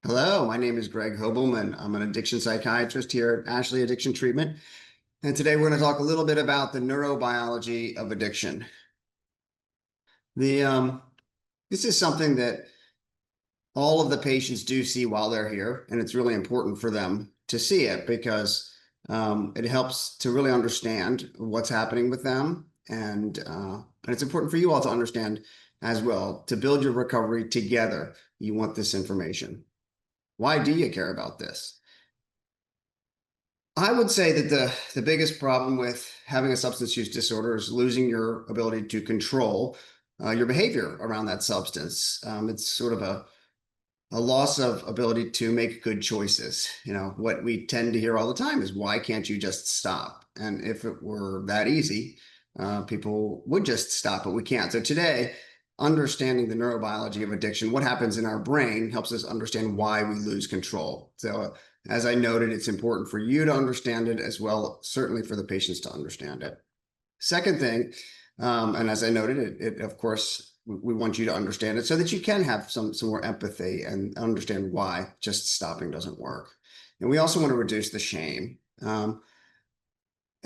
Hello, my name is Greg Hobelman. I'm an addiction psychiatrist here at Ashley Addiction Treatment. And today we're going to talk a little bit about the neurobiology of addiction. The This is something that all of the patients do see while they're here, and it's really important for them to see it because it helps to really understand what's happening with them, and it's important for you all to understand as well. To build your recovery together, you want this information. Why do you care about this? I would say that the biggest problem with having a substance use disorder is losing your ability to control your behavior around that substance. It's sort of a loss of ability to make good choices. What we tend to hear all the time is, why can't you just stop? And if it were that easy, people would just stop, but we can't. So today, understanding the neurobiology of addiction, what happens in our brain, helps us understand why we lose control. So as I noted, it's important for you to understand it as well, certainly for the patients to understand it. Second thing, and as I noted, it of course, we want you to understand it so that you can have some more empathy and understand why just stopping doesn't work. And we also want to reduce the shame.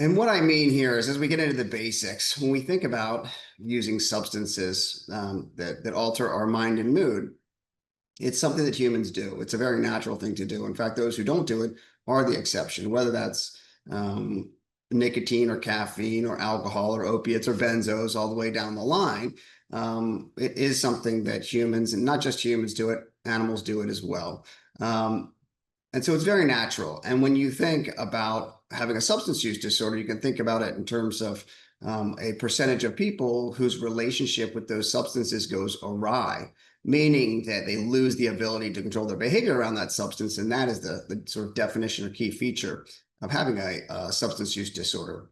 And what I mean here is, as we get into the basics, when we think about using substances that alter our mind and mood, it's something that humans do. It's a very natural thing to do. In fact, those who don't do it are the exception, whether that's nicotine or caffeine or alcohol or opiates or benzos, all the way down the line. It is something that humans, and not just humans, do it, animals do it as well. And so it's very natural. And when you think about having a substance use disorder, you can think about it in terms of a percentage of people whose relationship with those substances goes awry, meaning that they lose the ability to control their behavior around that substance. And that is the sort of definition or key feature of having a substance use disorder.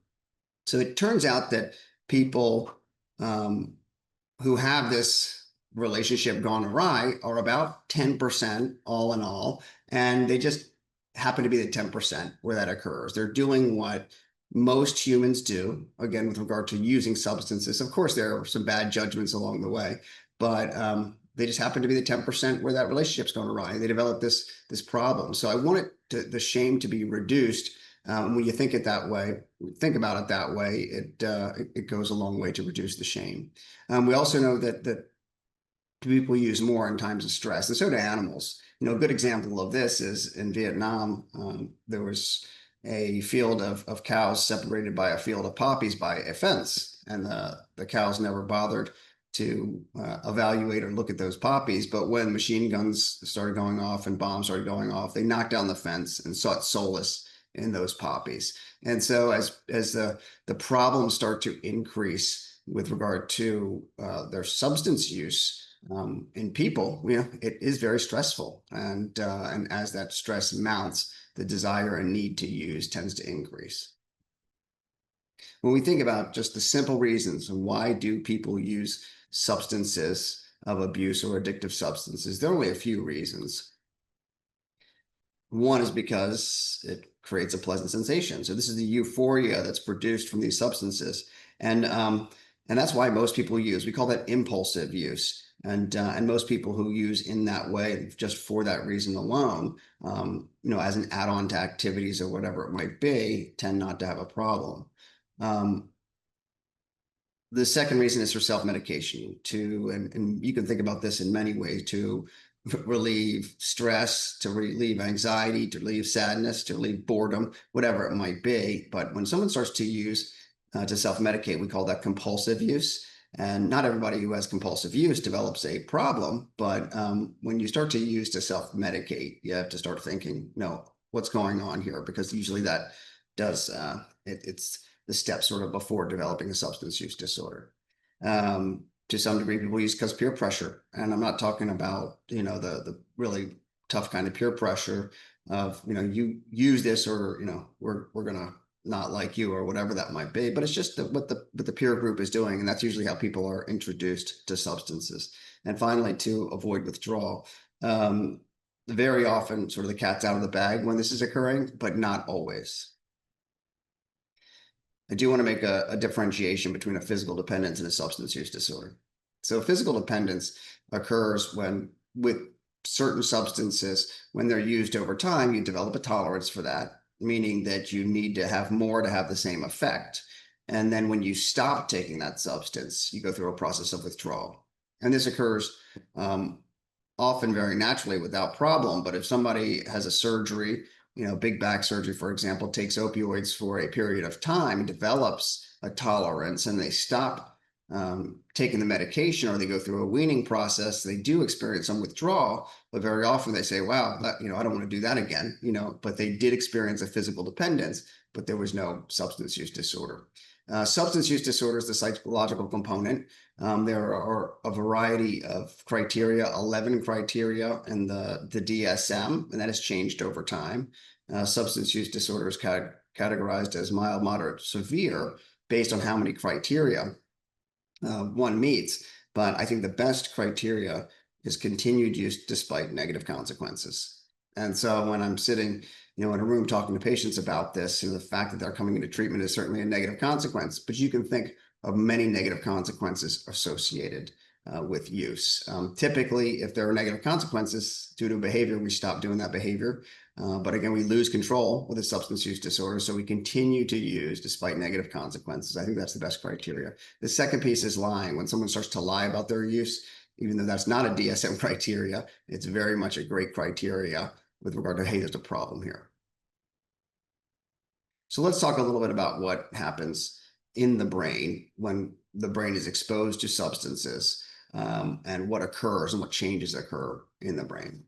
So it turns out that people who have this relationship gone awry are about 10% all in all, and they just happen to be the 10% where that occurs. They're doing what most humans do, again, with regard to using substances. Of course, there are some bad judgments along the way, but they just happen to be the 10% where that relationship's gone awry. They develop this problem. So I want the shame to be reduced. When you think it that way, think about it that way, it goes a long way to reduce the shame. We also know that people use more in times of stress, and so do animals. A good example of this is in Vietnam. There was a field of cows separated by a field of poppies by a fence, and the cows never bothered to evaluate or look at those poppies. But when machine guns started going off and bombs started going off, they knocked down the fence and sought solace in those poppies. And so as the problems start to increase with regard to their substance use in people, it is very stressful. And as that stress mounts, the desire and need to use tends to increase. When we think about just the simple reasons, why do people use substances of abuse or addictive substances, there are only a few reasons. One is because it creates a pleasant sensation. So this is the euphoria that's produced from these substances. And that's why most people use. We call that impulsive use. And most people who use in that way, just for that reason alone, as an add-on to activities or whatever it might be, tend not to have a problem. The second reason is for self-medication, and you can think about this in many ways, to relieve stress, to relieve anxiety, to relieve sadness, to relieve boredom, whatever it might be. But when someone starts to use to self-medicate, we call that compulsive use. And not everybody who has compulsive use develops a problem, but when you start to use to self-medicate, you have to start thinking, no, what's going on here? Because usually that does, it's the steps sort of before developing a substance use disorder. To some degree, people use because peer pressure. And I'm not talking about, the really tough kind of peer pressure of, you use this or, we're going to not like you or whatever that might be, but it's just what the peer group is doing. And that's usually how people are introduced to substances. And finally, to avoid withdrawal, very often sort of the cat's out of the bag when this is occurring, but not always. I do want to make a differentiation between a physical dependence and a substance use disorder. So physical dependence occurs when, with certain substances, when they're used over time, you develop a tolerance for that, meaning that you need to have more to have the same effect. And then when you stop taking that substance, you go through a process of withdrawal. And this occurs often very naturally without problem. But if somebody has a surgery, big back surgery, for example, takes opioids for a period of time, develops a tolerance, and they stop taking the medication, or they go through a weaning process, they do experience some withdrawal. But very often they say, wow, I don't want to do that again, but they did experience a physical dependence, but there was no substance use disorder. Substance use disorder is the psychological component. There are a variety of criteria, 11 criteria in the DSM, and that has changed over time. Substance use disorder is categorized as mild, moderate, severe based on how many criteria one meets. But I think the best criteria is continued use despite negative consequences. And so when I'm sitting, in a room talking to patients about this, the fact that they're coming into treatment is certainly a negative consequence, but you can think of many negative consequences associated with use. Typically, if there are negative consequences due to behavior, we stop doing that behavior. But again, we lose control with a substance use disorder, so we continue to use despite negative consequences. I think that's the best criteria. The second piece is lying. When someone starts to lie about their use, even though that's not a DSM criteria, it's very much a great criteria with regard to, hey, there's a problem here. So let's talk a little bit about what happens in the brain when the brain is exposed to substances, and what occurs and what changes occur in the brain.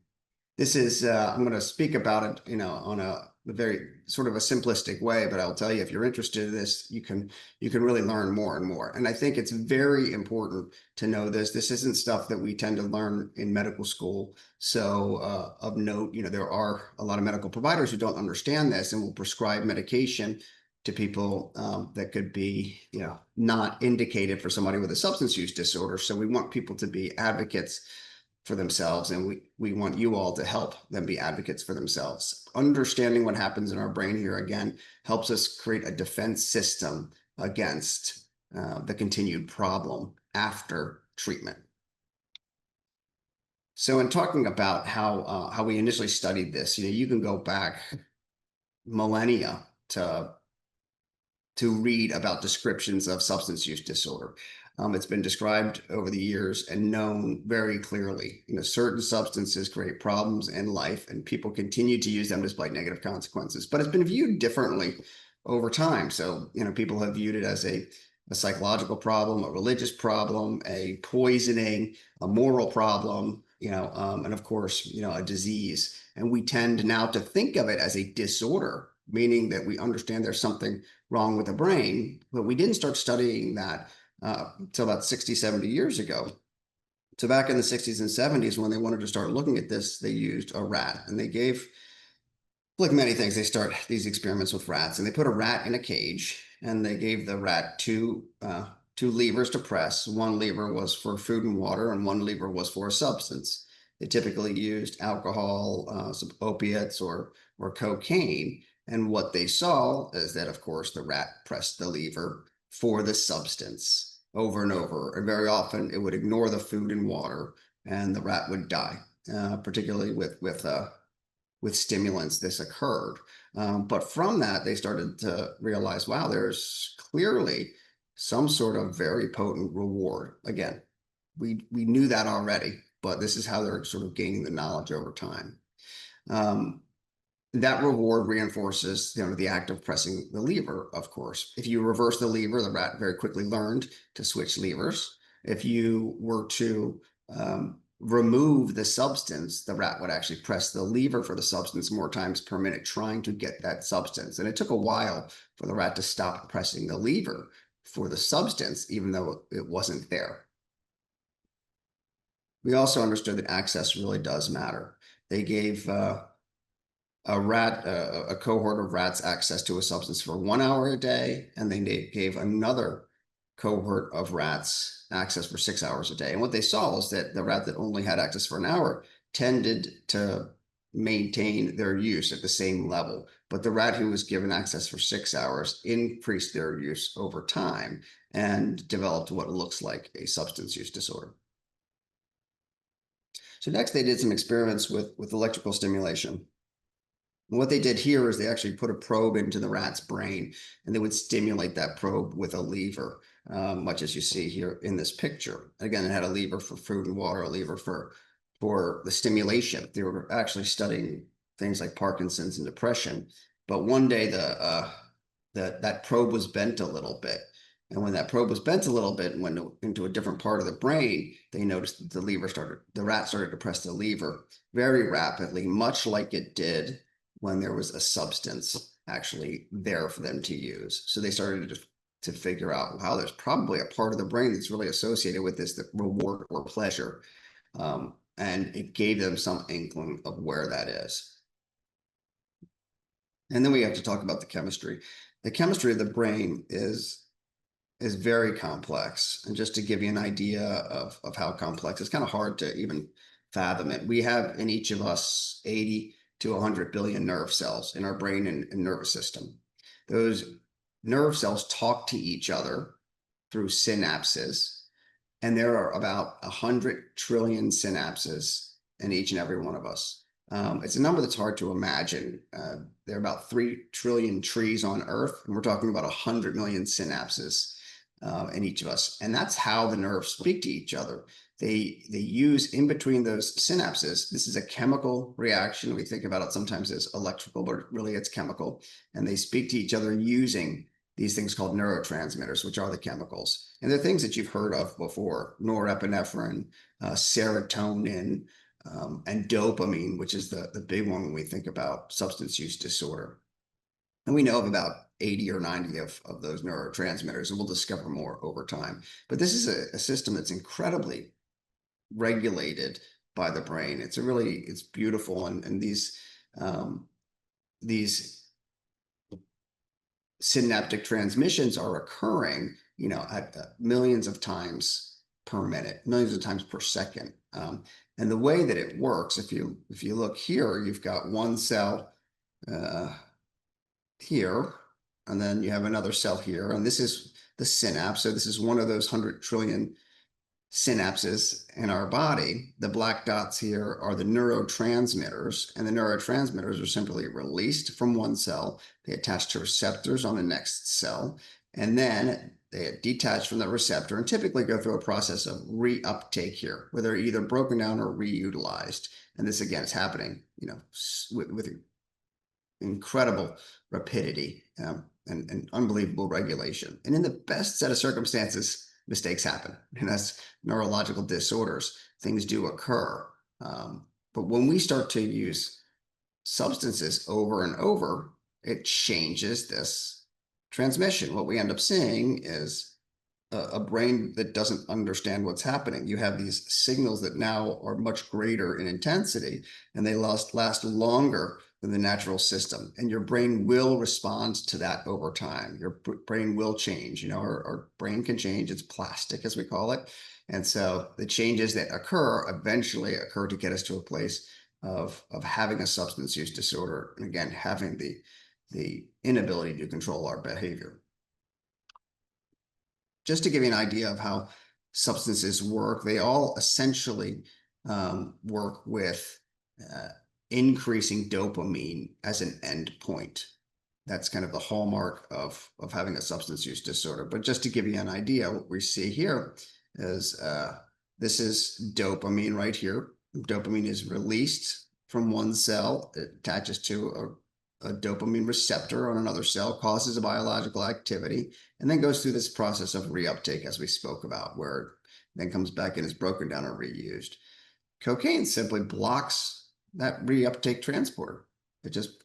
This is, I'm going to speak about it, on a very sort of a simplistic way, but I'll tell you, if you're interested in this, you can really learn more and more. And I think it's very important to know this. This isn't stuff that we tend to learn in medical school. So of note, there are a lot of medical providers who don't understand this and will prescribe medication to people that could be, not indicated for somebody with a substance use disorder. So we want people to be advocates for themselves, and we want you all to help them be advocates for themselves. Understanding what happens in our brain here, again, helps us create a defense system against the continued problem after treatment. So in talking about how we initially studied this, you can go back millennia to read about descriptions of substance use disorder. It's been described over the years and known very clearly. Certain substances create problems in life, and people continue to use them despite negative consequences. But it's been viewed differently over time. So, people have viewed it as a psychological problem, a religious problem, a poisoning, a moral problem, and of course, a disease. And we tend now to think of it as a disorder, meaning that we understand there's something wrong with the brain, but we didn't start studying that until about 60, 70 years ago. So back in the 60s and 70s, when they wanted to start looking at this, they used a rat, and they gave, like many things, they start these experiments with rats, and they put a rat in a cage, and they gave the rat two levers to press. One lever was for food and water, and one lever was for a substance. They typically used alcohol, some opiates, or cocaine. And what they saw is that, of course, the rat pressed the lever for the substance over and over. And very often it would ignore the food and water, and the rat would die, particularly with stimulants. This occurred. But from that, they started to realize, wow, there's clearly some sort of very potent reward. Again, we knew that already, but this is how they're sort of gaining the knowledge over time. That reward reinforces, the act of pressing the lever, of course. If you reverse the lever, the rat very quickly learned to switch levers. If you were to remove the substance, the rat would actually press the lever for the substance more times per minute, trying to get that substance. And it took a while for the rat to stop pressing the lever for the substance, even though it wasn't there. We also understood that access really does matter. They gave a cohort of rats access to a substance for 1 hour a day, and then they gave another cohort of rats access for 6 hours a day. And what they saw was that the rat that only had access for an hour tended to maintain their use at the same level, but the rat who was given access for 6 hours increased their use over time and developed what looks like a substance use disorder. So next they did some experiments with electrical stimulation. And what they did here is they actually put a probe into the rat's brain, and they would stimulate that probe with a lever, much as you see here in this picture. Again, it had a lever for food and water, a lever for the stimulation. They were actually studying things like Parkinson's and depression. But one day that probe was bent a little bit. And when that probe was bent a little bit and went into a different part of the brain, they noticed that the rat started to press the lever very rapidly, much like it did when there was a substance actually there for them to use. So they started to figure out, wow, there's probably a part of the brain that's really associated with this, the reward or pleasure. And it gave them some inkling of where that is. And then we have to talk about the chemistry. The chemistry of the brain is very complex. And just to give you an idea of how complex, it's kind of hard to even fathom it. We have in each of us 80 to 100 billion nerve cells in our brain and nervous system. Those nerve cells talk to each other through synapses, and there are about 100 trillion synapses in each and every one of us. It's a number that's hard to imagine. There are about 3 trillion trees on Earth, and we're talking about 100 million synapses in each of us. And that's how the nerves speak to each other. They use in between those synapses. This is a chemical reaction. We think about it sometimes as electrical, but really it's chemical. And they speak to each other using these things called neurotransmitters, which are the chemicals. And they're things that you've heard of before: norepinephrine, serotonin, and dopamine, which is the big one when we think about substance use disorder. And we know of about 80 or 90 of those neurotransmitters, and we'll discover more over time. But this is a system that's incredibly regulated by the brain. It's beautiful. And these synaptic transmissions are occurring, at millions of times per minute, millions of times per second. And the way that it works, if you look here, you've got one cell here, and then you have another cell here, and this is the synapse. So this is one of those 100 trillion synapses in our body. The black dots here are the neurotransmitters, and the neurotransmitters are simply released from one cell. They attach to receptors on the next cell, and then they detach from the receptor and typically go through a process of reuptake here, where they're either broken down or reutilized. And this, again, is happening, with incredible rapidity and unbelievable regulation. And in the best set of circumstances, mistakes happen, and that's neurological disorders. Things do occur. But when we start to use substances over and over, it changes this transmission. What we end up seeing is a brain that doesn't understand what's happening. You have these signals that now are much greater in intensity, and they last longer than the natural system. And your brain will respond to that over time. Your brain will change. Our brain can change. It's plastic, as we call it. And so the changes that occur eventually occur to get us to a place of having a substance use disorder, and again, having the inability to control our behavior. Just to give you an idea of how substances work, they all essentially work with increasing dopamine as an endpoint. That's kind of the hallmark of having a substance use disorder. But just to give you an idea, what we see here is this is dopamine right here. Dopamine is released from one cell. It attaches to a dopamine receptor on another cell, causes a biological activity, and then goes through this process of reuptake, as we spoke about, where it then comes back and is broken down or reused. Cocaine simply blocks that reuptake transporter. It just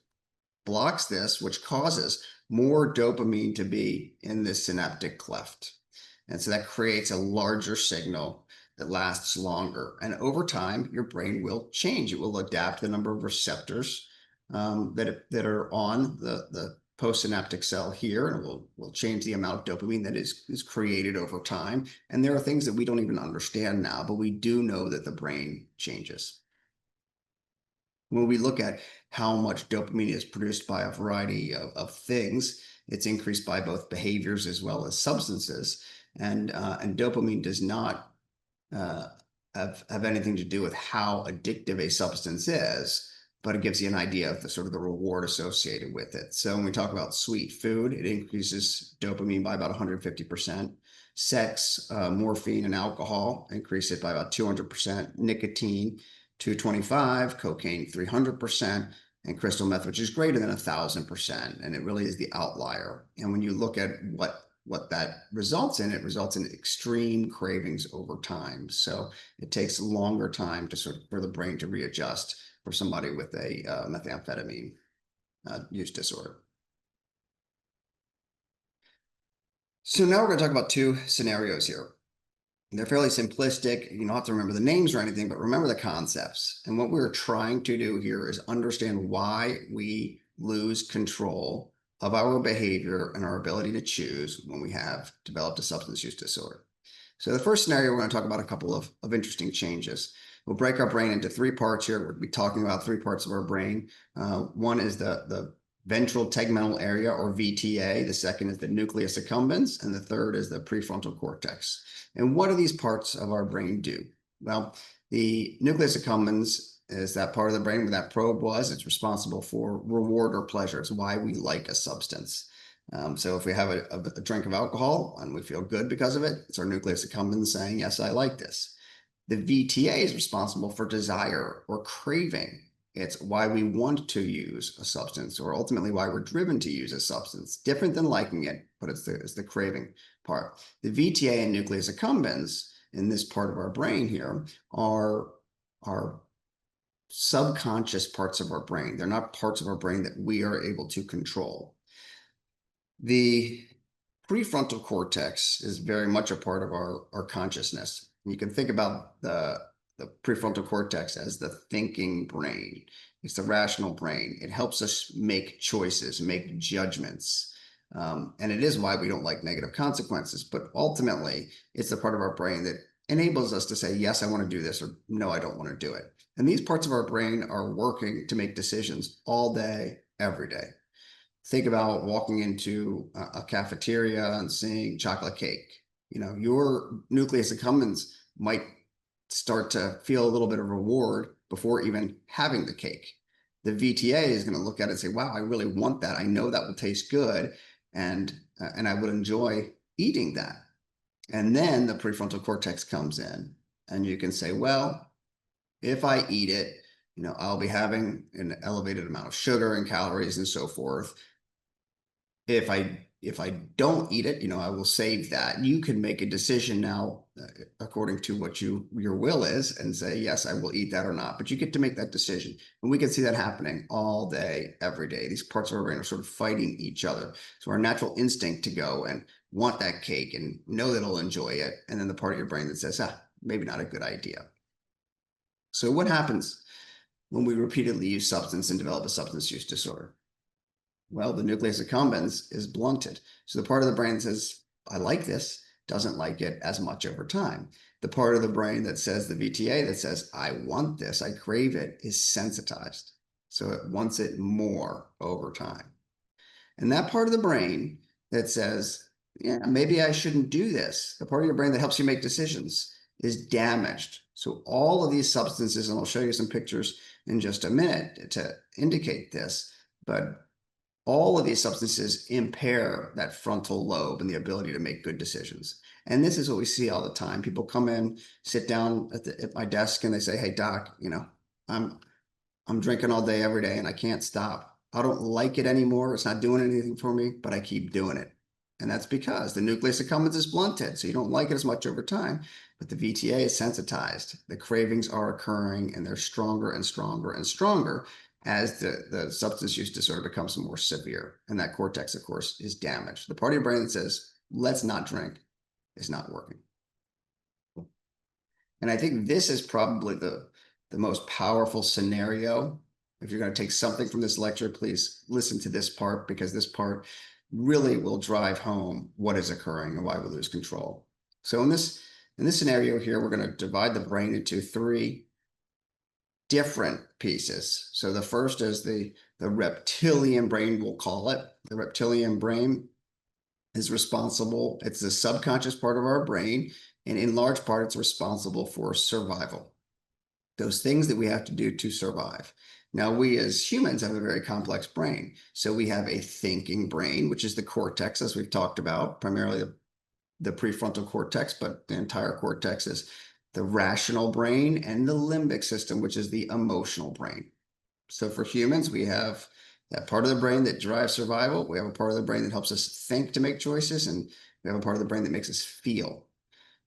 blocks this, which causes more dopamine to be in this synaptic cleft. And so that creates a larger signal that lasts longer. And over time, your brain will change. It will adapt the number of receptors that are on the postsynaptic cell here, and will change the amount of dopamine that is created over time. And there are things that we don't even understand now, but we do know that the brain changes. When we look at how much dopamine is produced by a variety of things, it's increased by both behaviors as well as substances. And dopamine does not have anything to do with how addictive a substance is, but it gives you an idea of the sort of the reward associated with it. So when we talk about sweet food, it increases dopamine by about 150%. Sex, morphine, and alcohol increase it by about 200%. Nicotine, 225, cocaine, 300%, and crystal meth, which is greater than 1,000%. And it really is the outlier. And when you look at what that results in, it results in extreme cravings over time. So it takes a longer time to for the brain to readjust for somebody with a methamphetamine use disorder. So now we're going to talk about two scenarios here. They're fairly simplistic. You don't have to remember the names or anything, but remember the concepts. And what we're trying to do here is understand why we lose control of our behavior and our ability to choose when we have developed a substance use disorder. So the first scenario, we're going to talk about a couple of interesting changes. We'll break our brain into three parts here. We'll be talking about three parts of our brain. One is the ventral tegmental area, or VTA. The second is the nucleus accumbens, and the third is the prefrontal cortex. And what do these parts of our brain do? Well, the nucleus accumbens is that part of the brain where that probe was. It's responsible for reward or pleasure. It's why we like a substance. So if we have a drink of alcohol and we feel good because of it, it's our nucleus accumbens saying, yes, I like this. The VTA is responsible for desire or craving. It's why we want to use a substance, or ultimately why we're driven to use a substance. Different than liking it, but it's the craving part. The VTA and nucleus accumbens in this part of our brain here are subconscious parts of our brain. They're not parts of our brain that we are able to control. The prefrontal cortex is very much a part of our consciousness. You can think about the prefrontal cortex as the thinking brain. It's the rational brain. It helps us make choices, make judgments. And it is why we don't like negative consequences. But ultimately, it's the part of our brain that enables us to say, yes, I want to do this, or no, I don't want to do it. And these parts of our brain are working to make decisions all day, every day. Think about walking into a cafeteria and seeing chocolate cake. Your nucleus accumbens might start to feel a little bit of reward before even having the cake. The VTA is going to look at it and say, wow, I really want that. I know that will taste good, and I would enjoy eating that. And then the prefrontal cortex comes in, and you can say, well, if I eat it, I'll be having an elevated amount of sugar and calories and so forth. If I don't eat it, I will save that. You can make a decision now according to what your will is and say, yes, I will eat that or not. But you get to make that decision. And we can see that happening all day, every day. These parts of our brain are sort of fighting each other. So our natural instinct to go and want that cake and know that it'll enjoy it. And then the part of your brain that says, maybe not a good idea. So what happens when we repeatedly use substance and develop a substance use disorder? Well, the nucleus accumbens is blunted. So the part of the brain that says, I like this, doesn't like it as much over time. The part of the brain that says, the VTA, that says, I want this, I crave it, is sensitized. So it wants it more over time. And that part of the brain that says, yeah, maybe I shouldn't do this, the part of your brain that helps you make decisions, is damaged. So all of these substances, and I'll show you some pictures in just a minute to indicate this, but all of these substances impair that frontal lobe and the ability to make good decisions. And this is what we see all the time. People come in, sit down at my desk, and they say, hey, doc, I'm drinking all day, every day, and I can't stop. I don't like it anymore. It's not doing anything for me, but I keep doing it. And that's because the nucleus accumbens is blunted, so you don't like it as much over time, but the VTA is sensitized. The cravings are occurring, and they're stronger and stronger and stronger as the substance use disorder becomes more severe. And that cortex, of course, is damaged. The part of your brain that says, let's not drink, is not working. And I think this is probably the most powerful scenario. If you're going to take something from this lecture, please listen to this part, because this part really will drive home what is occurring and why we lose control. So in this scenario here, we're going to divide the brain into three different pieces. So the first is the reptilian brain, we'll call it. The reptilian brain is responsible. It's the subconscious part of our brain. And in large part, it's responsible for survival. Those things that we have to do to survive. Now, we as humans have a very complex brain. So we have a thinking brain, which is the cortex, as we've talked about, primarily the prefrontal cortex, but the entire cortex is the rational brain, and the limbic system, which is the emotional brain. So for humans, we have that part of the brain that drives survival. We have a part of the brain that helps us think to make choices, and we have a part of the brain that makes us feel.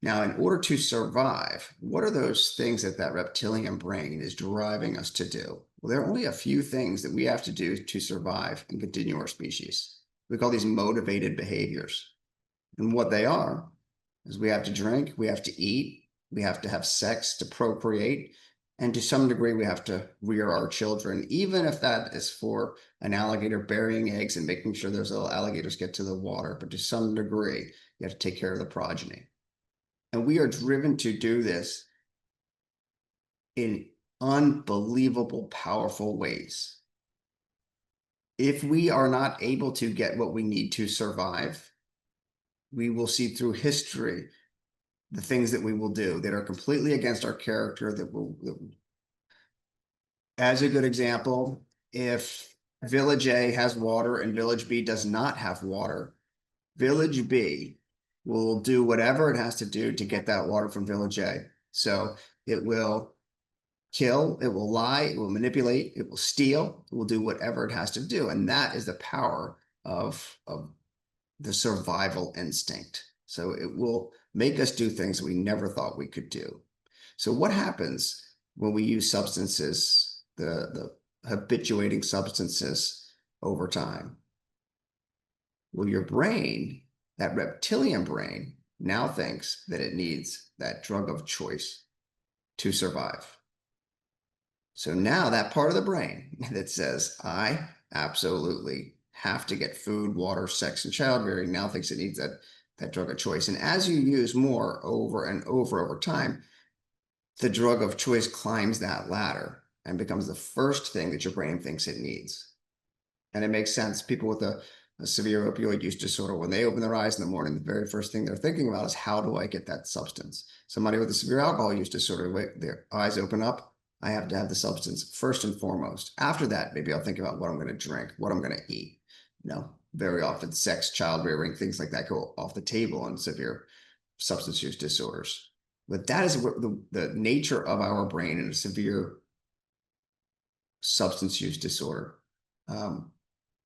Now, in order to survive, what are those things that reptilian brain is driving us to do? Well, there are only a few things that we have to do to survive and continue our species. We call these motivated behaviors. And what they are is we have to drink, we have to eat, we have to have sex to procreate, and to some degree, we have to rear our children, even if that is for an alligator burying eggs and making sure those little alligators get to the water. But to some degree, you have to take care of the progeny. And we are driven to do this in unbelievable, powerful ways. If we are not able to get what we need to survive, we will see through history the things that we will do that are completely against our character. As a good example, if Village A has water and Village B does not have water, Village B will do whatever it has to do to get that water from Village A. So it will kill, it will lie, it will manipulate, it will steal, it will do whatever it has to do. And that is the power of the survival instinct. So it will make us do things we never thought we could do. So what happens when we use substances, the habituating substances over time? Well, your brain, that reptilian brain, now thinks that it needs that drug of choice to survive. So now that part of the brain that says, I absolutely have to get food, water, sex, and childbearing now thinks it needs that drug of choice. And as you use more over and over time, the drug of choice climbs that ladder and becomes the first thing that your brain thinks it needs. And it makes sense. People with a severe opioid use disorder, when they open their eyes in the morning, the very first thing they're thinking about is, how do I get that substance? Somebody with a severe alcohol use disorder, their eyes open up, I have to have the substance first and foremost. After that, maybe I'll think about what I'm going to drink, what I'm going to eat. Very often sex, childbearing, things like that go off the table in severe substance use disorders. But that is what the nature of our brain in a severe substance use disorder.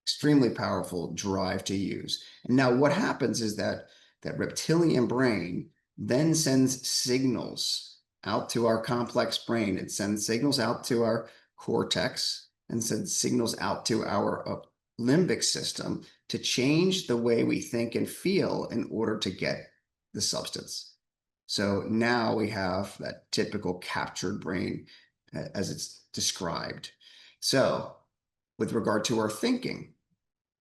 Extremely powerful drive to use. And now what happens is that reptilian brain then sends signals out to our complex brain. It sends signals out to our cortex and sends signals out to our limbic system to change the way we think and feel in order to get the substance. So now we have that typical captured brain as it's described. So with regard to our thinking,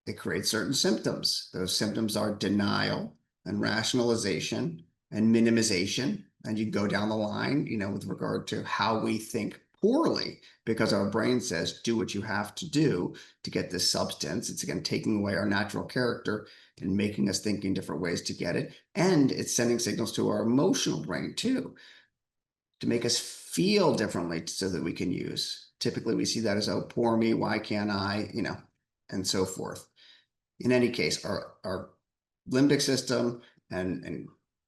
it creates certain symptoms. Those symptoms are denial and rationalization and minimization. And you go down the line, with regard to how we think poorly, because our brain says, do what you have to do to get this substance. It's, again, taking away our natural character and making us think in different ways to get it. And it's sending signals to our emotional brain too, to make us feel differently so that we can use. Typically, we see that as, oh, poor me, why can't I, and so forth. In any case, our limbic system and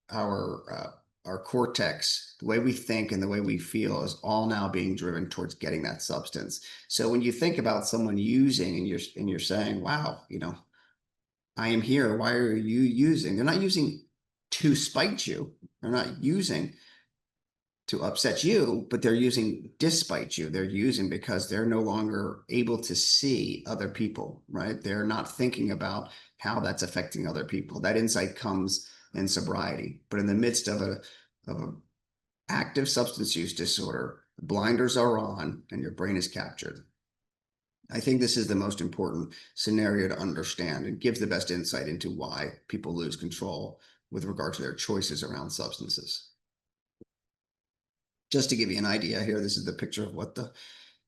our cortex, the way we think and the way we feel, is all now being driven towards getting that substance. So when you think about someone using and you're saying, wow, I am here, why are you using? They're not using to spite you. They're not using to upset you, but they're using despite you. They're using because they're no longer able to see other people, right? They're not thinking about how that's affecting other people. That insight comes in sobriety, but in the midst of an active substance use disorder, blinders are on and your brain is captured. I think this is the most important scenario to understand and gives the best insight into why people lose control with regard to their choices around substances. Just to give you an idea here, this is the picture of what the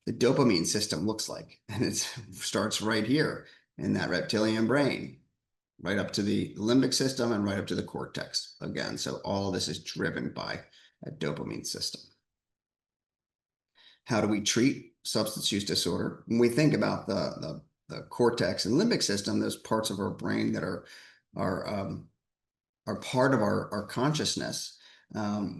dopamine system looks like. And it starts right here in that reptilian brain. right up to the limbic system and right up to the cortex again. So all of this is driven by a dopamine system. How do we treat substance use disorder? When we think about the cortex and limbic system, those parts of our brain that are part of our consciousness.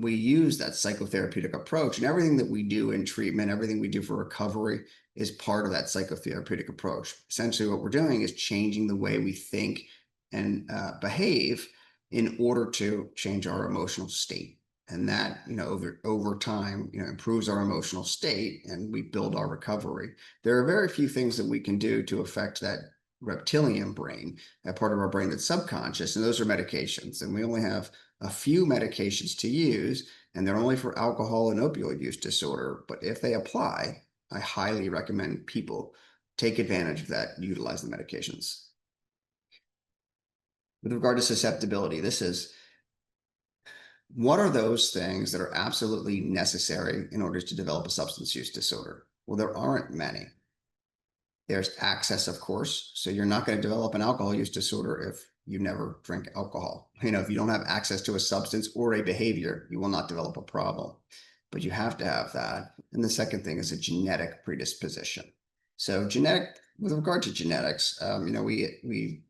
We use that psychotherapeutic approach, and everything that we do in treatment, everything we do for recovery is part of that psychotherapeutic approach. Essentially, what we're doing is changing the way we think and behave in order to change our emotional state. And that, over time, improves our emotional state and we build our recovery. There are very few things that we can do to affect that reptilian brain, that part of our brain that's subconscious, and those are medications. And we only have a few medications to use, and they're only for alcohol and opioid use disorder. But if they apply, I highly recommend people take advantage of that, utilize the medications. With regard to susceptibility, this is what are those things that are absolutely necessary in order to develop a substance use disorder? Well, there aren't many. There's access, of course. So you're not going to develop an alcohol use disorder if you never drink alcohol. If you don't have access to a substance or a behavior, you will not develop a problem. But you have to have that. And the second thing is a genetic predisposition. So with regard to genetics, we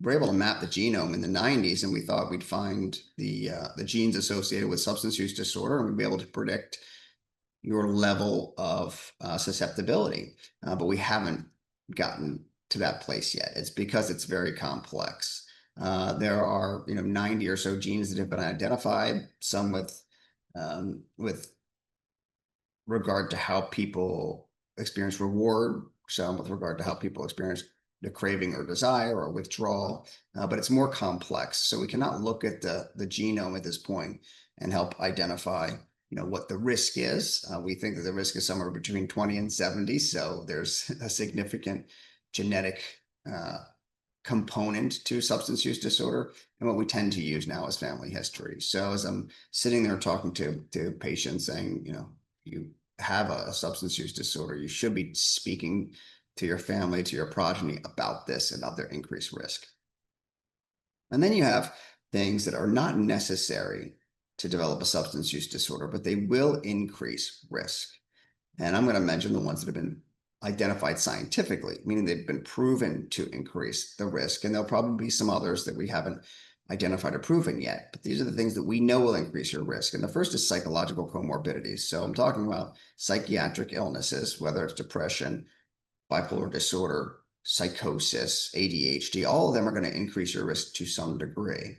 were able to map the genome in the 90s, and we thought we'd find the genes associated with substance use disorder, and we'd be able to predict your level of susceptibility. But we haven't gotten to that place yet. It's because it's very complex. There are 90 or so genes that have been identified, some with regard to how people experience reward, some with regard to how people experience the craving or desire or withdrawal, but it's more complex. So we cannot look at the genome at this point and help identify what the risk is. We think that the risk is somewhere between 20 and 70. So there's a significant genetic component to substance use disorder. And what we tend to use now is family history. So as I'm sitting there talking to patients saying, you have a substance use disorder, you should be speaking to your family, to your progeny about this, about their increased risk. And then you have things that are not necessary to develop a substance use disorder, but they will increase risk. And I'm going to mention the ones that have been identified scientifically, meaning they've been proven to increase the risk. And there'll probably be some others that we haven't identified or proven yet. But these are the things that we know will increase your risk. And the first is psychological comorbidities. So I'm talking about psychiatric illnesses, whether it's depression, bipolar disorder, psychosis, ADHD, all of them are going to increase your risk to some degree.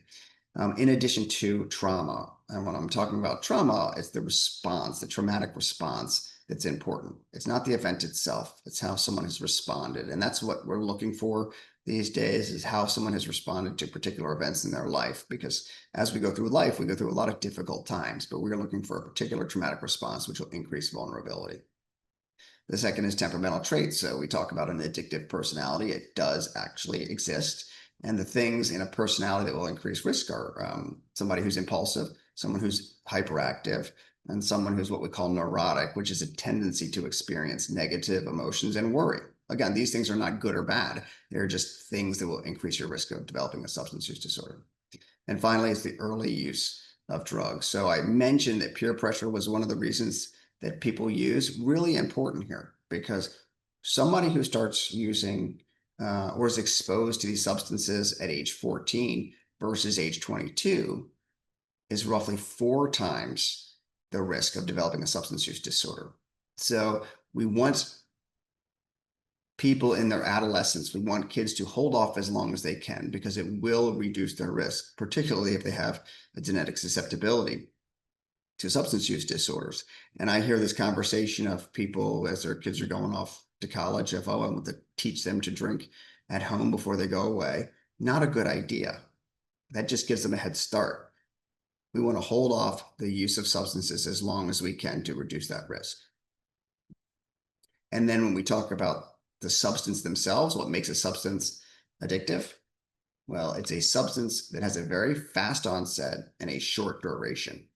In addition to trauma. And when I'm talking about trauma, it's the response, the traumatic response that's important. It's not the event itself, it's how someone has responded. And that's what we're looking for these days, is how someone has responded to particular events in their life. Because as we go through life, we go through a lot of difficult times, but we're looking for a particular traumatic response, which will increase vulnerability. The second is temperamental traits. So we talk about an addictive personality. It does actually exist. And the things in a personality that will increase risk are somebody who's impulsive, someone who's hyperactive, and someone who's what we call neurotic, which is a tendency to experience negative emotions and worry. Again, these things are not good or bad. They're just things that will increase your risk of developing a substance use disorder. And finally, it's the early use of drugs. So I mentioned that peer pressure was one of the reasons that people use. Really important here, because somebody who starts using or is exposed to these substances at age 14 versus age 22 is roughly 4 times the risk of developing a substance use disorder. So we want people in their adolescence, we want kids to hold off as long as they can, because it will reduce their risk, particularly if they have a genetic susceptibility to substance use disorders. And I hear this conversation of people as their kids are going off to college of, oh, I want to teach them to drink at home before they go away. Not a good idea. That just gives them a head start. We want to hold off the use of substances as long as we can to reduce that risk. And then when we talk about the substance themselves, what makes a substance addictive? Well, it's a substance that has a very fast onset and a short duration.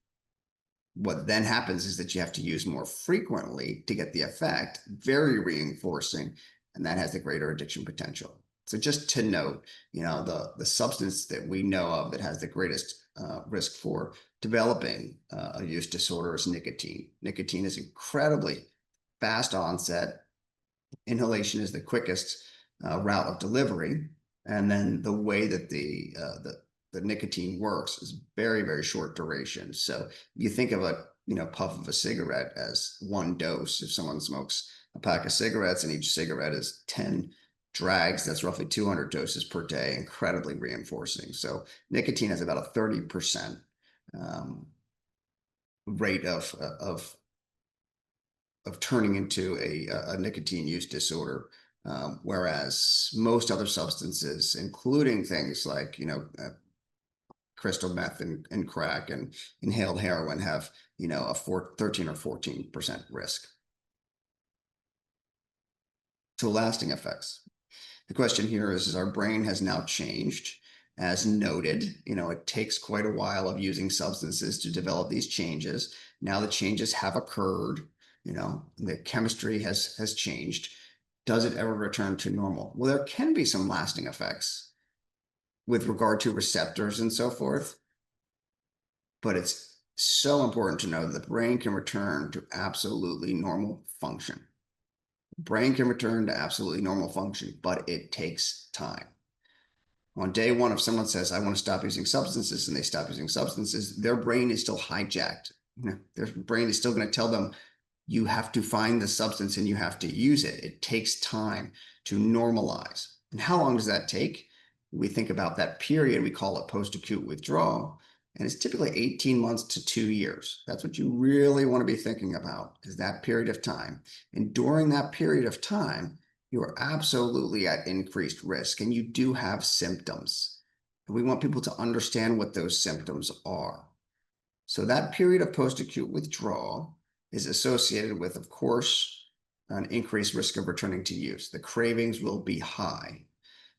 What then happens is that you have to use more frequently to get the effect, very reinforcing, and that has the greater addiction potential. So just to note, the substance that we know of that has the greatest risk for developing a use disorder is nicotine. Nicotine is incredibly fast onset. Inhalation is the quickest route of delivery, and then the way that the nicotine works is very, very short duration. So you think of a puff of a cigarette as one dose. If someone smokes a pack of cigarettes and each cigarette is 10 drags, that's roughly 200 doses per day, incredibly reinforcing. So nicotine has about a 30% rate of turning into a nicotine use disorder, whereas most other substances, including things like crystal meth and crack and inhaled heroin, have a 13 or 14% risk. So lasting effects. The question here is our brain has now changed. As noted, it takes quite a while of using substances to develop these changes. Now the changes have occurred. The chemistry has changed. Does it ever return to normal? Well, there can be some lasting effects with regard to receptors and so forth, but it's so important to know that the brain can return to absolutely normal function. Brain can return to absolutely normal function, but it takes time. On day one, if someone says, I want to stop using substances, and they stop using substances, their brain is still hijacked. Their brain is still going to tell them, you have to find the substance and you have to use it. It takes time to normalize. And how long does that take? We think about that period, we call it post-acute withdrawal, and it's typically 18 months to 2 years. That's what you really want to be thinking about, is that period of time. And during that period of time, you are absolutely at increased risk, and you do have symptoms. And we want people to understand what those symptoms are. So that period of post-acute withdrawal is associated with, of course, an increased risk of returning to use. The cravings will be high.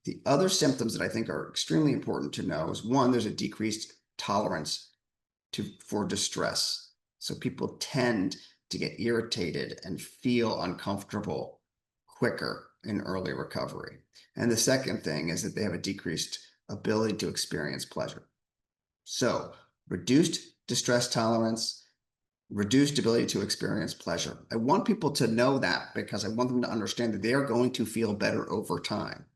The other symptoms that I think are extremely important to know is, one, there's a decreased tolerance for distress. So people tend to get irritated and feel uncomfortable quicker in early recovery. And the second thing is that they have a decreased ability to experience pleasure. So reduced distress tolerance, reduced ability to experience pleasure. I want people to know that because I want them to understand that they are going to feel better over time.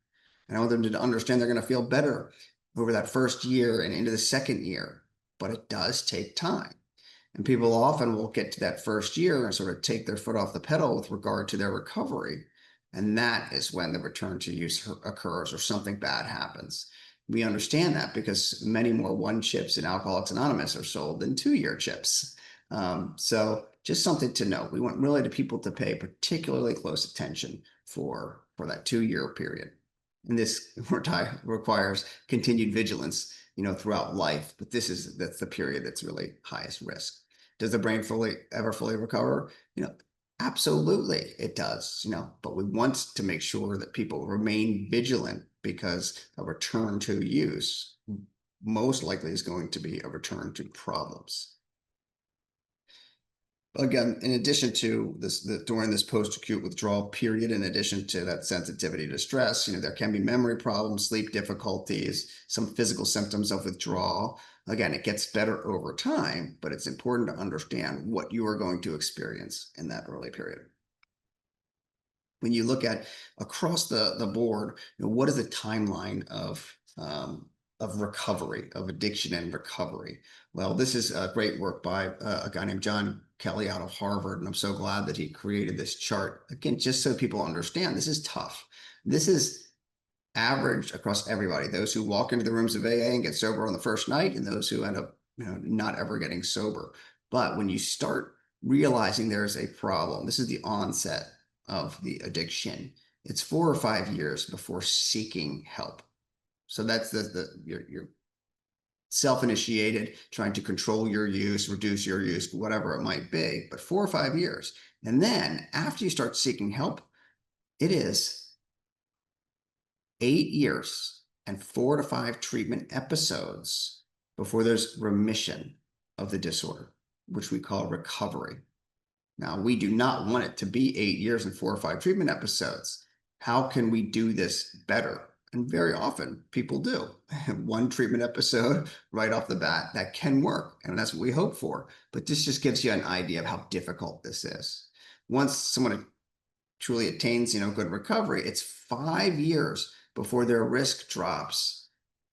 And I want them to understand they're going to feel better over that first year and into the second year, but it does take time. And people often will get to that first year and sort of take their foot off the pedal with regard to their recovery. And that is when the return to use occurs or something bad happens. We understand that because many more 1 chips in Alcoholics Anonymous are sold than 2-year chips. So just something to know. We want really the people to pay particularly close attention for that 2-year period. And this requires continued vigilance, throughout life. But that's the period that's really highest risk. Does the brain ever fully recover? Absolutely it does, but we want to make sure that people remain vigilant, because a return to use most likely is going to be a return to problems. Again, in addition to this, during this post-acute withdrawal period, in addition to that sensitivity to stress, there can be memory problems, sleep difficulties, some physical symptoms of withdrawal. Again, it gets better over time, but it's important to understand what you are going to experience in that early period. When you look at across the board, what is the timeline of recovery, of addiction and recovery? Well, this is great work by a guy named John Kelly out of Harvard, and I'm so glad that he created this chart. Again, just so people understand, this is tough. This is average across everybody. Those who walk into the rooms of AA and get sober on the first night, and those who end up not ever getting sober. But when you start realizing there's a problem, this is the onset of the addiction. It's 4 or 5 years before seeking help. So that's your self-initiated, trying to control your use, reduce your use, whatever it might be, but 4 or 5 years. And then after you start seeking help, it is 8 years and 4 to 5 treatment episodes before there's remission of the disorder, which we call recovery. Now, we do not want it to be 8 years and 4 or 5 treatment episodes. How can we do this better? And very often people do. One treatment episode right off the bat, that can work. And that's what we hope for. But this just gives you an idea of how difficult this is. Once someone truly attains, good recovery, it's 5 years before their risk drops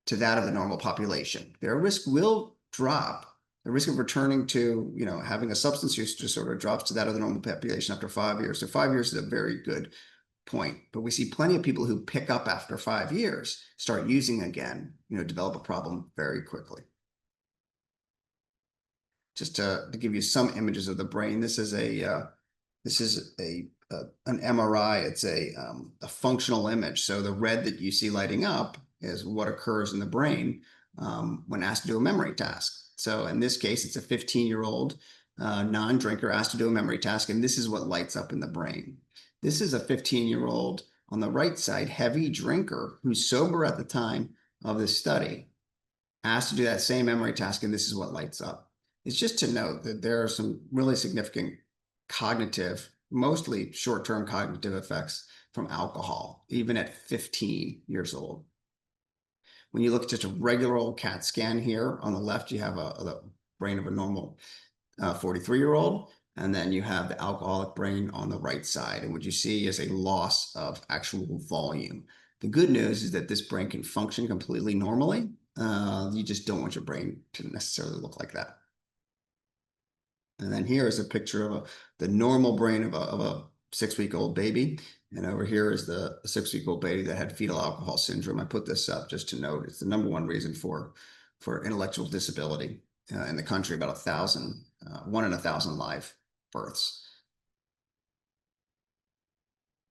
to that of the normal population. Their risk will drop. The risk of returning to, having a substance use disorder drops to that of the normal population after 5 years. So 5 years is a very good point. But we see plenty of people who pick up after 5 years, start using again, develop a problem very quickly. Just to give you some images of the brain, this is an MRI. It's a functional image. So the red that you see lighting up is what occurs in the brain when asked to do a memory task. So in this case, it's a 15-year-old non-drinker asked to do a memory task, and this is what lights up in the brain. This is a 15-year-old on the right side, heavy drinker who's sober at the time of this study, asked to do that same memory task, and this is what lights up. It's just to note that there are some really significant cognitive, mostly short-term cognitive effects from alcohol, even at 15 years old. When you look at just a regular old CAT scan here, on the left, you have the brain of a normal 43-year-old, and then you have the alcoholic brain on the right side. And what you see is a loss of actual volume. The good news is that this brain can function completely normally. You just don't want your brain to necessarily look like that. And then here is a picture of the normal brain of a 6-week-old baby. And over here is the 6-week-old baby that had fetal alcohol syndrome. I put this up just to note it's the number one reason for intellectual disability in the country, about 1,000, 1 in 1,000 live births.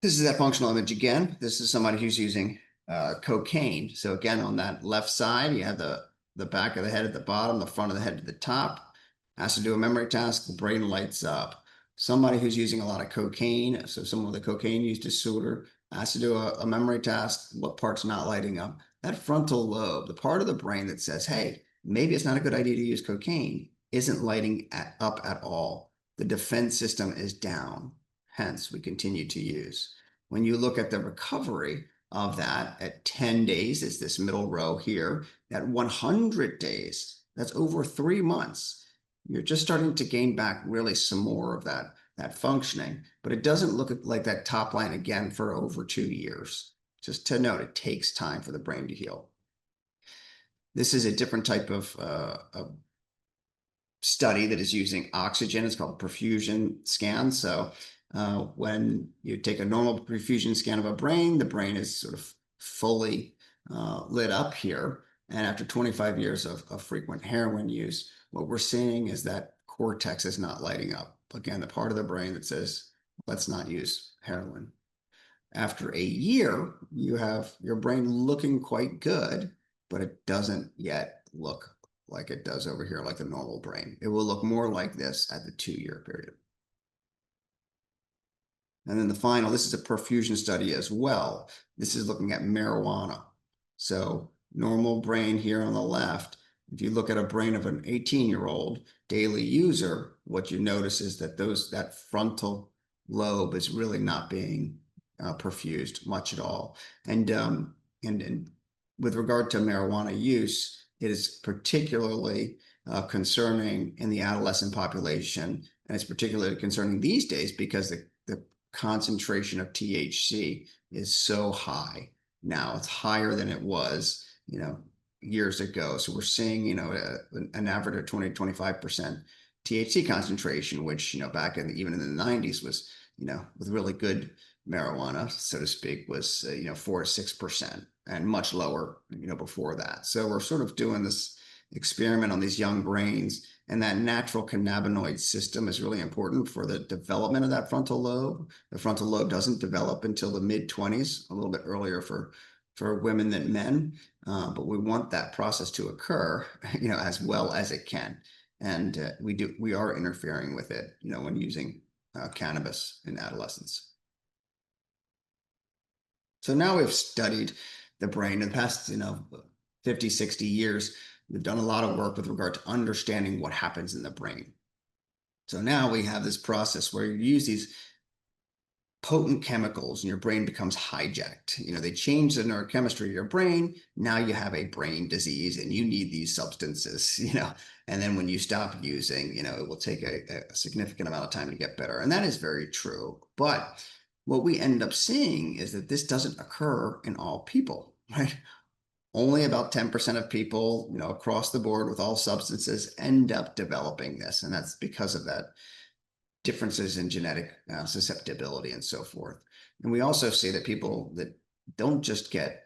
This is that functional image again. This is somebody who's using cocaine. So again, on that left side, you have the back of the head at the bottom, the front of the head at the top. Has to do a memory task, the brain lights up. Somebody who's using a lot of cocaine, so someone with a cocaine use disorder, has to do a memory task. What part's not lighting up? That frontal lobe, the part of the brain that says, hey, maybe it's not a good idea to use cocaine, isn't lighting up at all. The defense system is down. Hence, we continue to use. When you look at the recovery of that at 10 days, it's this middle row here. At 100 days, that's over 3 months. You're just starting to gain back really some more of that functioning, but it doesn't look like that top line again for over 2 years. Just to note, it takes time for the brain to heal. This is a different type of study that is using oxygen. It's called perfusion scan. So when you take a normal perfusion scan of a brain, the brain is sort of fully lit up here. And after 25 years of frequent heroin use, what we're seeing is that cortex is not lighting up. Again, the part of the brain that says, let's not use heroin. After a year, you have your brain looking quite good, but it doesn't yet look like it does over here, like the normal brain. It will look more like this at the 2-year period. And then the final, this is a perfusion study as well. This is looking at marijuana. So normal brain here on the left. If you look at a brain of an 18-year-old daily user, what you notice is that that frontal lobe is really not being perfused much at all. And with regard to marijuana use, it is particularly concerning in the adolescent population, and it's particularly concerning these days because the concentration of THC is so high now. It's higher than it was, years ago. So we're seeing, an average of 20-25% THC concentration, which, back even in the 90s was, with really good marijuana, so to speak, was, 4 to 6% and much lower, before that. So we're sort of doing this experiment on these young brains, and that natural cannabinoid system is really important for the development of that frontal lobe. The frontal lobe doesn't develop until the mid-20s, a little bit earlier for women than men, but we want that process to occur, as well as it can. And we are interfering with it, when using cannabis in adolescence. So now we've studied the brain in the past, 50, 60 years. We've done a lot of work with regard to understanding what happens in the brain. So now we have this process where you use these potent chemicals and your brain becomes hijacked. They change the neurochemistry of your brain. Now you have a brain disease and you need these substances, and then when you stop using, it will take a significant amount of time to get better. And that is very true. But what we end up seeing is that this doesn't occur in all people, right? Only about 10% of people, across the board with all substances end up developing this. And that's because of that differences in genetic susceptibility and so forth. And we also see that people that don't just get,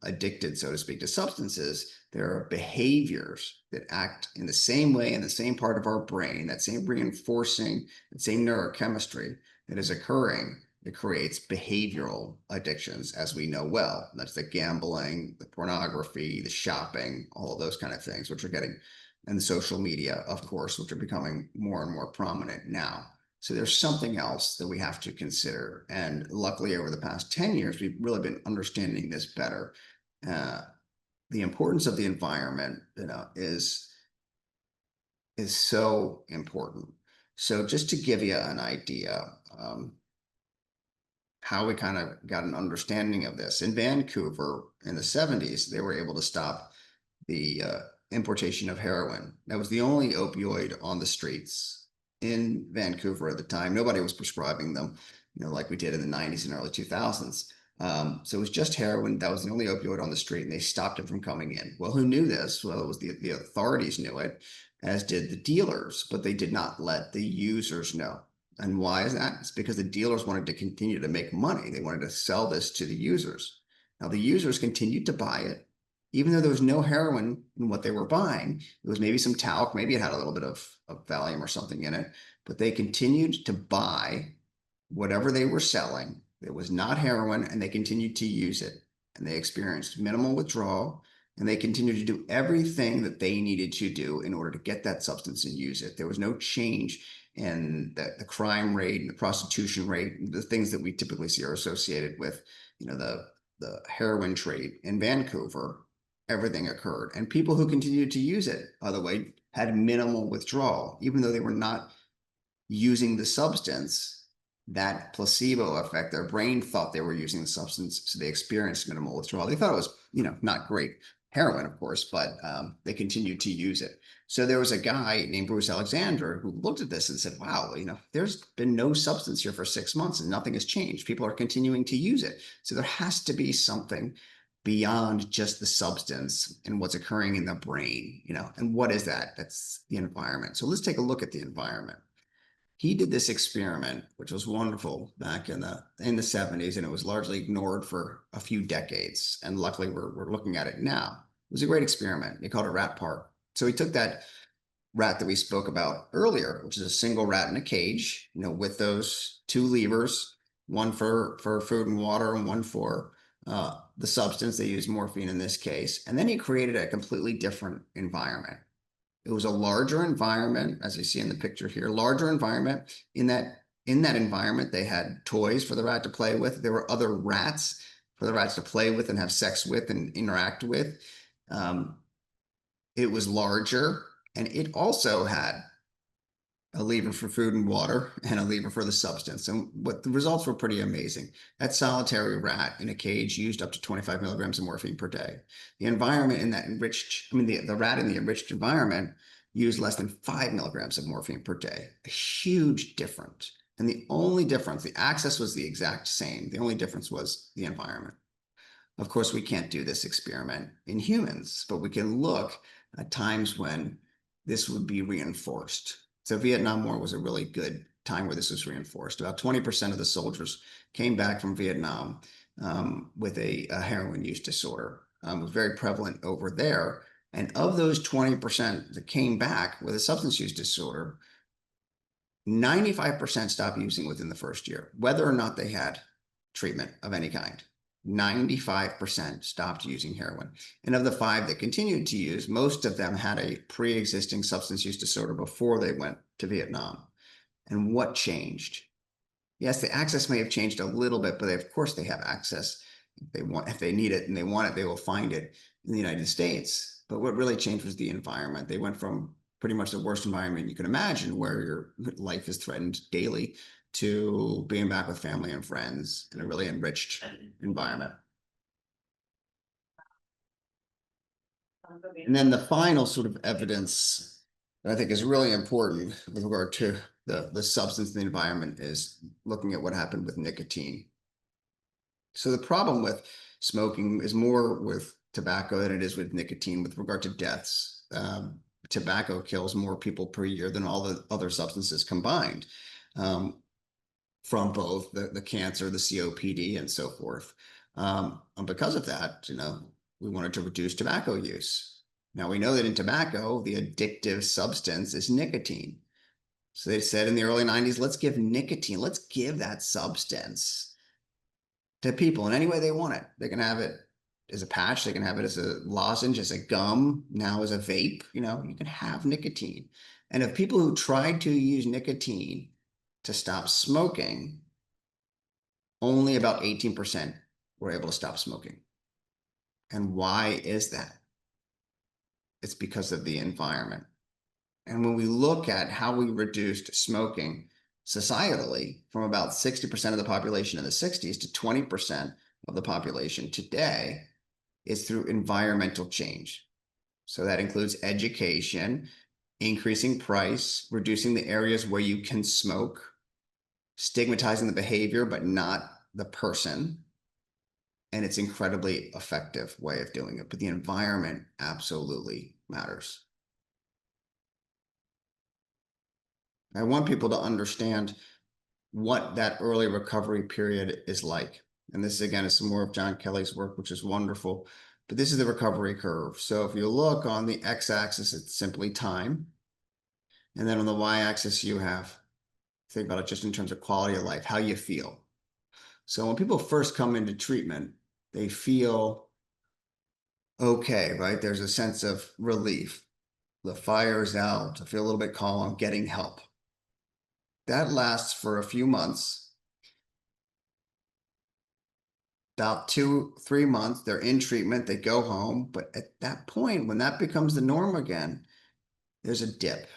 addicted, so to speak, to substances, there are behaviors that act in the same way in the same part of our brain, that same reinforcing, that same neurochemistry that is occurring that creates behavioral addictions, as we know well. That's the gambling, the pornography, the shopping, all of those kind of things, which are getting, and the social media, of course, which are becoming more and more prominent now. So there's something else that we have to consider. And luckily, over the past 10 years, we've really been understanding this better. The importance of the environment, is so important. So just to give you an idea, how we kind of got an understanding of this. In Vancouver in the 70s, they were able to stop the importation of heroin. That was the only opioid on the streets in Vancouver at the time. Nobody was prescribing them, like we did in the 90s and early 2000s. So it was just heroin. That was the only opioid on the street, and they stopped it from coming in. Well, who knew this? Well, it was the authorities knew it, as did the dealers, but they did not let the users know. And why is that? It's because the dealers wanted to continue to make money. They wanted to sell this to the users. Now, the users continued to buy it, even though there was no heroin in what they were buying. It was maybe some talc, maybe it had a little bit of Valium or something in it, but they continued to buy whatever they were selling. It was not heroin, and they continued to use it. And they experienced minimal withdrawal, and they continued to do everything that they needed to do in order to get that substance and use it. There was no change in the crime rate and the prostitution rate, the things that we typically see are associated with, the heroin trade in Vancouver. Everything occurred, and people who continued to use it, by the way, had minimal withdrawal, even though they were not using the substance. That placebo effect, their brain thought they were using the substance, so they experienced minimal withdrawal. They thought it was, not great heroin, of course, but they continued to use it. So there was a guy named Bruce Alexander who looked at this and said, wow, there's been no substance here for 6 months and nothing has changed. People are continuing to use it. So there has to be something beyond just the substance and what's occurring in the brain, and what is that? That's the environment. So let's take a look at the environment. He did this experiment, which was wonderful back in the 70s, and it was largely ignored for a few decades. And luckily, we're looking at it now. It was a great experiment. He called it Rat Park. So he took that rat that we spoke about earlier, which is a single rat in a cage, with those two levers, one for food and water and one for the substance. They used morphine in this case. And then he created a completely different environment. It was a larger environment, as you see in the picture here, larger environment. In that environment, they had toys for the rat to play with. There were other rats for the rats to play with and have sex with and interact with. It was larger, and it also had a lever for food and water and a lever for the substance. And what the results were pretty amazing. That solitary rat in a cage used up to 25 milligrams of morphine per day. The environment in that the rat in the enriched environment used less than 5 milligrams of morphine per day. A huge difference. And the only difference, the access was the exact same. The only difference was the environment. Of course, we can't do this experiment in humans, but we can look at times when this would be reinforced. So Vietnam War was a really good time where this was reinforced. About 20% of the soldiers came back from Vietnam with a heroin use disorder. It was very prevalent over there. And of those 20% that came back with a substance use disorder, 95% stopped using within the first year, whether or not they had treatment of any kind. 95% stopped using heroin. And of the 5 that continued to use, most of them had a pre-existing substance use disorder before they went to Vietnam. And what changed? Yes, the access may have changed a little bit, but of course they have access. If they need it and they want it, they will find it in the United States. But what really changed was the environment. They went from pretty much the worst environment you can imagine, where your life is threatened daily, to being back with family and friends in a really enriched environment. And then the final sort of evidence that I think is really important with regard to the substance in the environment is looking at what happened with nicotine. So the problem with smoking is more with tobacco than it is with nicotine with regard to deaths. Tobacco kills more people per year than all the other substances combined, from both the cancer, the COPD, and so forth. And because of that, we wanted to reduce tobacco use. Now we know that in tobacco, the addictive substance is nicotine. So they said in the early 90s, let's give nicotine, let's give that substance to people in any way they want it. They can have it as a patch, they can have it as a lozenge, as a gum, now as a vape, you can have nicotine. And of people who tried to use nicotine to stop smoking, only about 18% were able to stop smoking. And why is that? It's because of the environment. And when we look at how we reduced smoking societally from about 60% of the population in the 60s to 20% of the population today, is through environmental change. So that includes education, increasing price, reducing the areas where you can smoke, stigmatizing the behavior, but not the person. And it's incredibly effective way of doing it. But the environment absolutely matters. I want people to understand what that early recovery period is like. And this, again, is some more of John Kelly's work, which is wonderful. But this is the recovery curve. So if you look on the x-axis, it's simply time. And then on the y-axis, you have, think about it just in terms of quality of life, how you feel. So when people first come into treatment, they feel okay, right? There's a sense of relief. The fire is out. I feel a little bit calm. I'm getting help. That lasts for a few months. About 2-3 months, they're in treatment, they go home. But at that point, when that becomes the norm again, there's a dip.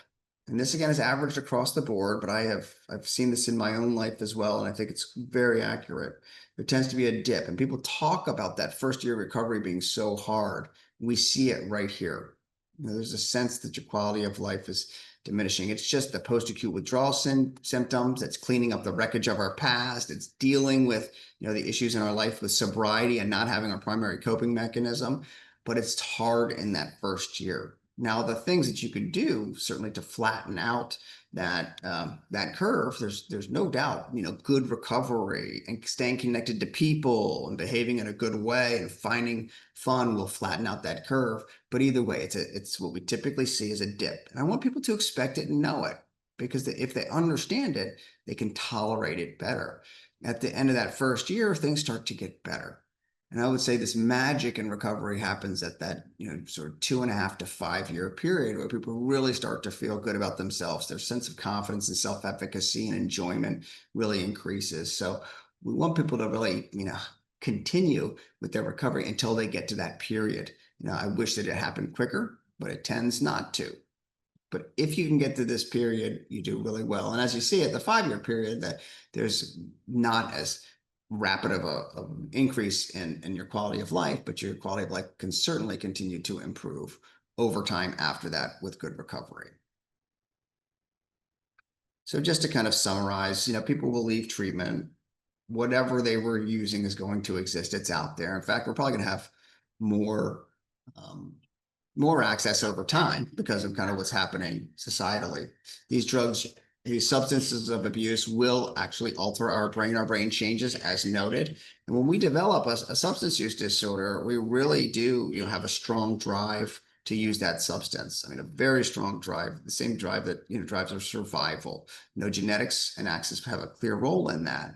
And this again is averaged across the board, but I've seen this in my own life as well, and I think it's very accurate. There tends to be a dip, and people talk about that first year recovery being so hard. We see it right here. There's a sense that your quality of life is diminishing. It's just the post-acute withdrawal symptoms. It's cleaning up the wreckage of our past. It's dealing with the issues in our life with sobriety and not having our primary coping mechanism. But it's hard in that first year. Now, the things that you could do certainly to flatten out that curve, there's no doubt, good recovery and staying connected to people and behaving in a good way and finding fun will flatten out that curve. But either way, it's what we typically see as a dip. And I want people to expect it and know it, because if they understand it, they can tolerate it better. At the end of that first year, things start to get better. And I would say this magic in recovery happens at that, sort of 2.5 to 5 year period where people really start to feel good about themselves. Their sense of confidence and self-efficacy and enjoyment really increases. So we want people to really, continue with their recovery until they get to that period. I wish that it happened quicker, but it tends not to. But if you can get to this period, you do really well. And as you see at the 5-year period, that there's not as rapid of an increase in your quality of life, but your quality of life can certainly continue to improve over time after that with good recovery. So just to kind of summarize, people will leave treatment. Whatever they were using is going to exist. It's out there. In fact, we're probably going to have more access over time because of kind of what's happening societally. These drugs, these substances of abuse will actually alter our brain changes as noted. And when we develop a substance use disorder, we really do have a strong drive to use that substance. I mean, a very strong drive, the same drive that drives our survival. Genetics and access have a clear role in that.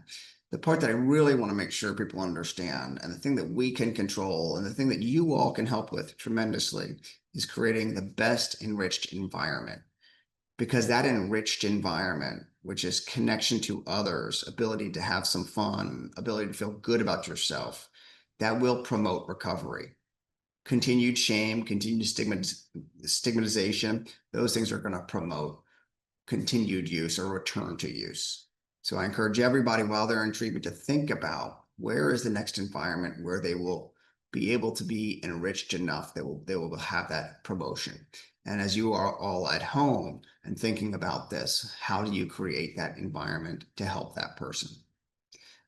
The part that I really want to make sure people understand, and the thing that we can control, and the thing that you all can help with tremendously, is creating the best enriched environment. Because that enriched environment, which is connection to others, ability to have some fun, ability to feel good about yourself, that will promote recovery. Continued shame, continued stigmatization, those things are going to promote continued use or return to use. So I encourage everybody while they're in treatment to think about where is the next environment where they will be able to be enriched enough that they will have that promotion. And as you are all at home and thinking about this, how do you create that environment to help that person?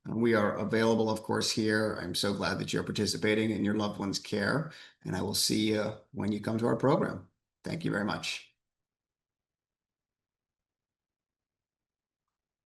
We are available, of course, here. I'm so glad that you're participating in your loved one's care, and I will see you when you come to our program. Thank you very much.